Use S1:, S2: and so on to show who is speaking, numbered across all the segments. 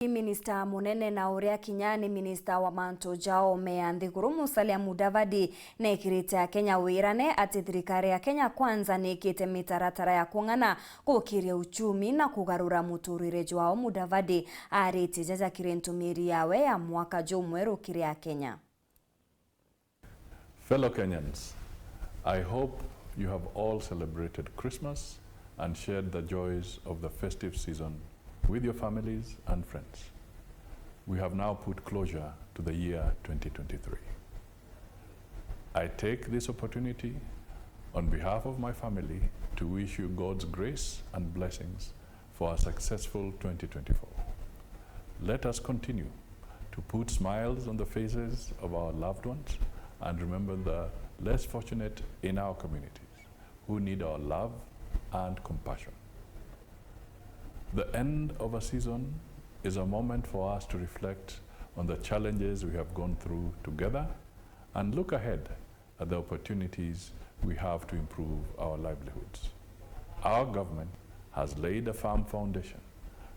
S1: Minista munene na uria kinyani minista wa manto JAWE Anthiguru MUSALIA Mudavadi na ikirite Kenya Wirane ati thirikari ya Kenya kwanza ni ikite mitaratara ya kung'ana gukiria uchumi na kugarura muturire jwao. Mudavadi ARITIE JAJA kiri NTUMIIRI yawe ya mwaka MWERU kiri ya Kenya.
S2: Fellow Kenyans, I hope you have all celebrated Christmas and shared the joys of the festive season with your families and friends. We have now put closure to the year 2023. I take this opportunity on behalf of my family to wish you God's grace and blessings for a successful 2024. Let us continue to put smiles on the faces of our loved ones and remember the less fortunate in our communities who need our love and compassion. The end of a season is a moment for us to reflect on the challenges we have gone through together and look ahead at the opportunities we have to improve our livelihoods. Our government has laid a firm foundation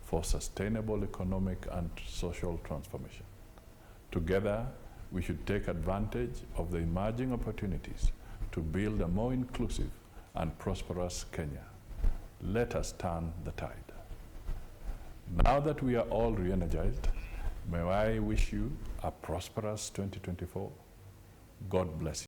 S2: for sustainable economic and social transformation. Together, we should take advantage of the emerging opportunities to build a more inclusive and prosperous Kenya. Let us turn the tide. Now that we are all re-energized, may I wish you a prosperous 2024. God bless you.